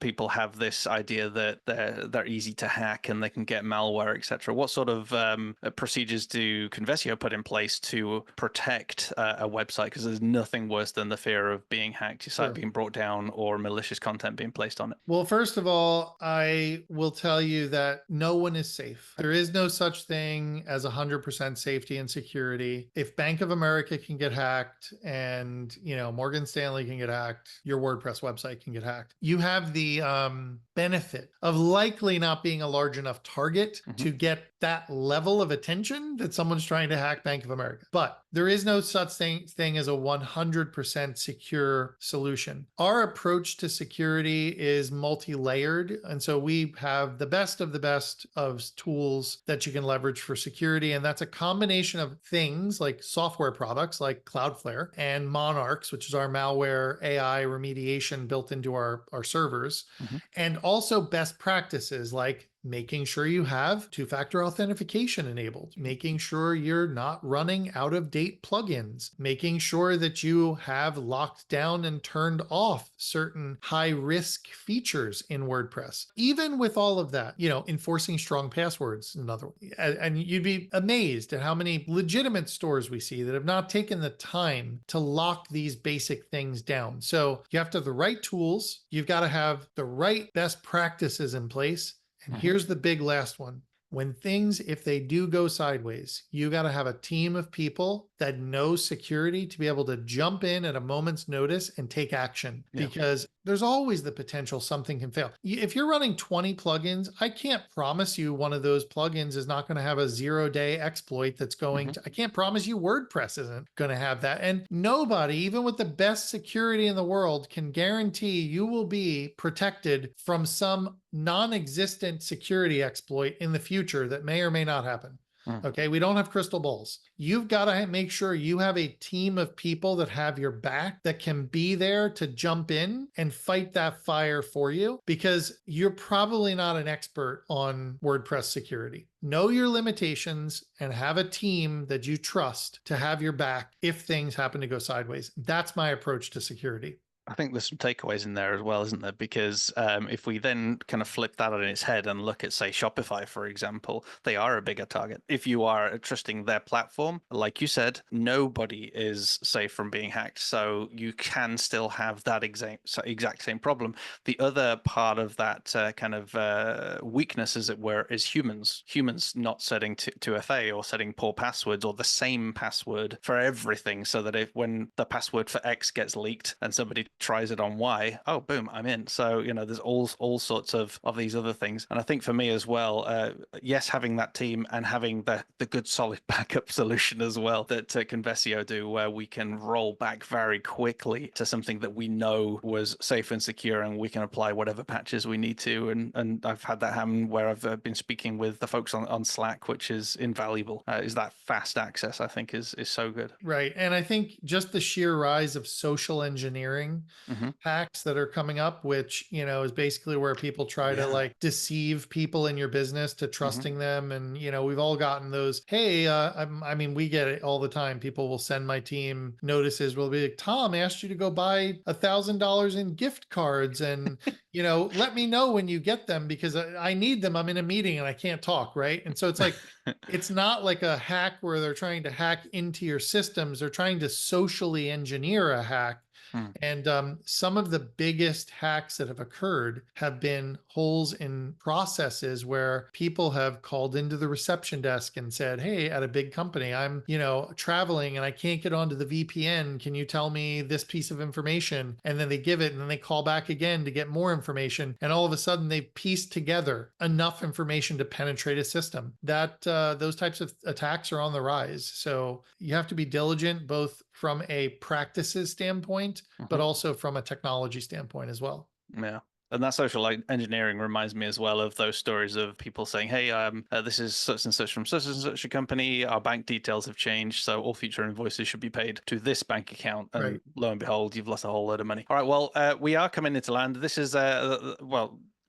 People have this idea that they're easy to hack and they can get malware, etc. What sort of procedures do Convesio put in place to protect a website? Because there's nothing worse than the fear of being hacked, your site being brought down, or malicious content being placed on it. Well, first of all, I will tell you that no one is safe. There is no such thing as 100% safety and security. If Bank of America can get hacked and, Morgan Stanley can get hacked, your WordPress website can get hacked. You have the benefit of likely not being a large enough target to get that level of attention that someone's trying to hack Bank of America. But there is no such thing as a 100% secure solution. Our approach to security is multi-layered. And so we have the best of tools that you can leverage for security. And that's a combination of things like software products like Cloudflare and Monarchs, which is our malware AI remediation built into our servers, and also best practices like making sure you have two-factor authentication enabled, making sure you're not running out-of-date plugins, making sure that you have locked down and turned off certain high-risk features in WordPress. Even with all of that, enforcing strong passwords, another one. And you'd be amazed at how many legitimate stores we see that have not taken the time to lock these basic things down. So you have to have the right tools, you've got to have the right best practices in place. And here's the big last one. If they do go sideways, you got to have a team of people that know security to be able to jump in at a moment's notice and take action, because there's always the potential something can fail. If you're running 20 plugins, I can't promise you one of those plugins is not going to have a 0-day exploit that's going to, I can't promise you WordPress isn't going to have that. And nobody, even with the best security in the world, can guarantee you will be protected from some non-existent security exploit in the future that may or may not happen. Okay. We don't have crystal balls. You've got to make sure you have a team of people that have your back, that can be there to jump in and fight that fire for you, because you're probably not an expert on WordPress security. Know your limitations and have a team that you trust to have your back if things happen to go sideways. That's my approach to security. I think there's some takeaways in there as well, isn't there? Because if we then kind of flip that on its head and look at, say, Shopify, for example, they are a bigger target. If you are trusting their platform, like you said, nobody is safe from being hacked. So you can still have that exact same problem. The other part of that kind of weakness, as it were, is humans. Humans not setting 2FA or setting poor passwords or the same password for everything, so that if when the password for X gets leaked and somebody tries it on Y, oh boom, I'm in. So there's all sorts of these other things. And I think for me as well, yes, having that team and having the good solid backup solution as well that Convesio do, where we can roll back very quickly to something that we know was safe and secure, and we can apply whatever patches we need to. And I've had that happen where I've been speaking with the folks on Slack, which is invaluable. Is that fast access, I think, is so good. Right. And I think just the sheer rise of social engineering hacks that are coming up, which, is basically where people try to like deceive people in your business to trusting them. And, we've all gotten those, hey, I mean, we get it all the time. People will send my team notices, will be like, Tom asked you to go buy $1,000 in gift cards and, let me know when you get them because I need them. I'm in a meeting and I can't talk. Right. And so it's like, it's not like a hack where they're trying to hack into your systems. They're trying to socially engineer a hack. And some of the biggest hacks that have occurred have been holes in processes where people have called into the reception desk and said, hey, at a big company, I'm, traveling and I can't get onto the VPN. Can you tell me this piece of information? And then they give it and then they call back again to get more information. And all of a sudden they've pieced together enough information to penetrate a system. That those types of attacks are on the rise. So you have to be diligent, both from a practices standpoint, but also from a technology standpoint as well. Yeah. And that social engineering reminds me as well of those stories of people saying, hey, this is such and such from such and such a company. Our bank details have changed, so all future invoices should be paid to this bank account. And lo and behold, you've lost a whole load of money. All right, well, we are coming into land. This is,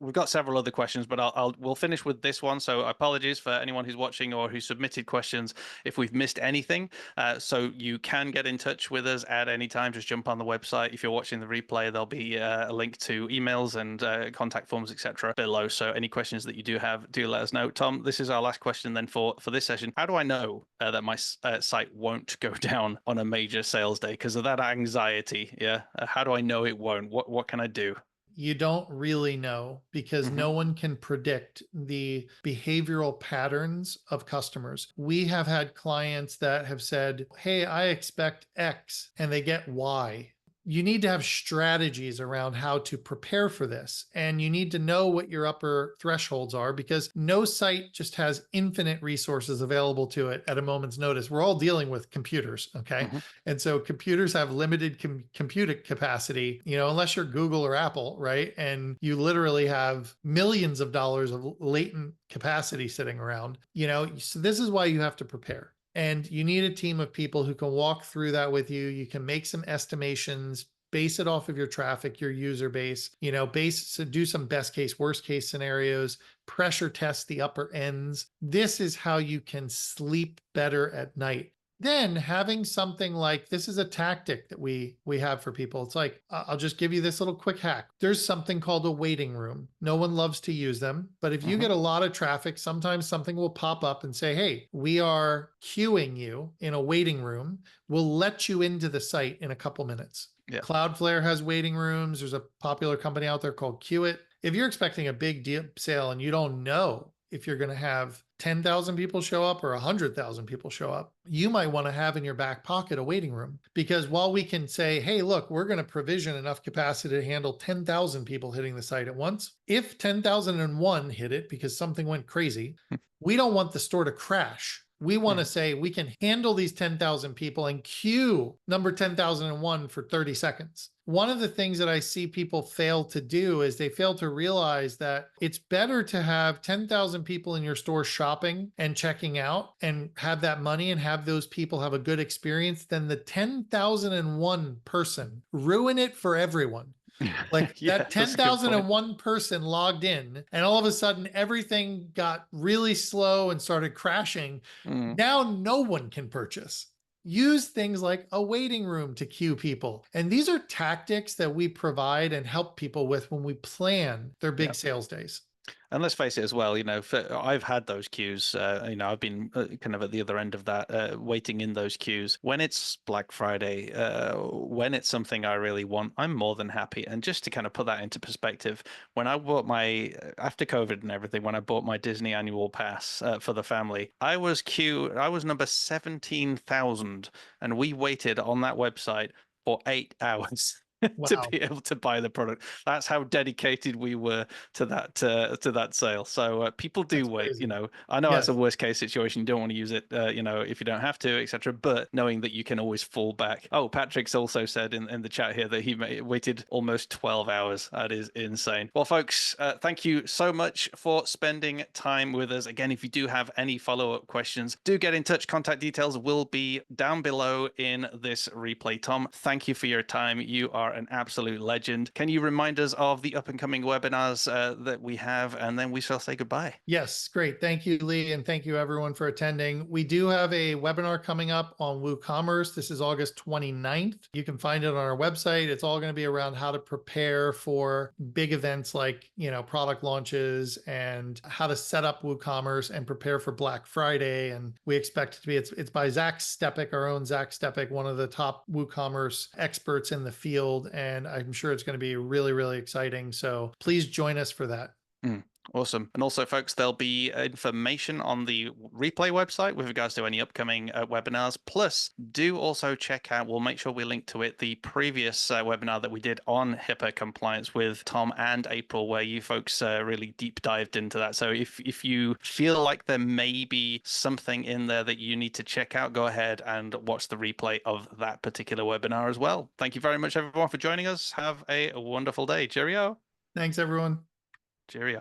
we've got several other questions, but we'll finish with this one. So apologies for anyone who's watching or who submitted questions if we've missed anything. So you can get in touch with us at any time. Just jump on the website. If you're watching the replay, there'll be a link to emails and contact forms, etc. below. So any questions that you do have, do let us know. Tom, this is our last question then for this session. How do I know that my site won't go down on a major sales day because of that anxiety? Yeah. How do I know it won't? What can I do? You don't really know because no one can predict the behavioral patterns of customers. We have had clients that have said, hey, I expect X, and they get Y. You need to have strategies around how to prepare for this. And you need to know what your upper thresholds are, because no site just has infinite resources available to it at a moment's notice. We're all dealing with computers, okay? And so computers have limited compute capacity, unless you're Google or Apple, right? And you literally have millions of dollars of latent capacity sitting around, so this is why you have to prepare. And you need a team of people who can walk through that with you. You can make some estimations, base it off of your traffic, your user base, do some best case, worst case scenarios, pressure test the upper ends. This is how you can sleep better at night. Then having something like, this is a tactic that we have for people. It's like, I'll just give you this little quick hack. There's something called a waiting room. No one loves to use them, but if you get a lot of traffic, sometimes something will pop up and say, hey, we are queuing you in a waiting room. We'll let you into the site in a couple minutes. Yeah. Cloudflare has waiting rooms. There's a popular company out there called Queue It. If you're expecting a big deal sale and you don't know if you're going to have 10,000 people show up or 100,000 people show up, you might want to have in your back pocket a waiting room. Because while we can say, hey, look, we're going to provision enough capacity to handle 10,000 people hitting the site at once, if 10,001 hit it because something went crazy, we don't want the store to crash. We want to say we can handle these 10,000 people and queue number 10,001 for 30 seconds. one of the things that I see people fail to do is they fail to realize that it's better to have 10,000 people in your store shopping and checking out and have that money and have those people have a good experience than the 10,001 person ruin it for everyone. Like Yeah, that that's a good point. 10,001 person logged in and all of a sudden everything got really slow and started crashing. Now no one can purchase. Use things like a waiting room to queue people. And these are tactics that we provide and help people with when we plan their big sales days. And let's face it as well, I've had those queues, I've been kind of at the other end of that, waiting in those queues. When it's Black Friday, when it's something I really want, I'm more than happy. And just to kind of put that into perspective, when I bought after COVID and everything, when I bought my Disney annual pass for the family, I was number 17,000, and we waited on that website for 8 hours. To Wow. be able to buy the product. That's how dedicated we were to that sale. So people do That's wait. crazy. I know that's a Yes. worst case situation. You don't want to use it, if you don't have to, etc. But knowing that you can always fall back. Oh, Patrick's also said in the chat here that he waited almost 12 hours. That is insane. Well, folks, thank you so much for spending time with us. Again, if you do have any follow-up questions, do get in touch. Contact details will be down below in this replay. Tom, thank you for your time. You are an absolute legend. Can you remind us of the up and coming webinars that we have, and then we shall say goodbye? Yes, great. Thank you, Lee, and thank you everyone for attending. We do have a webinar coming up on WooCommerce. This is August 29th. You can find it on our website. It's all going to be around how to prepare for big events like, product launches and how to set up WooCommerce and prepare for Black Friday. And we expect it to be, it's by Zach Stepek, our own Zach Stepek, one of the top WooCommerce experts in the field. And I'm sure it's going to be really, really exciting. So please join us for that. Awesome. And also, folks, there'll be information on the replay website with regards to any upcoming webinars. Plus, do also check out, we'll make sure we link to it, the previous webinar that we did on HIPAA compliance with Tom and April, where you folks really deep dived into that. So if you feel like there may be something in there that you need to check out, go ahead and watch the replay of that particular webinar as well. Thank you very much, everyone, for joining us. Have a wonderful day. Cheerio. Thanks, everyone. Cheerio.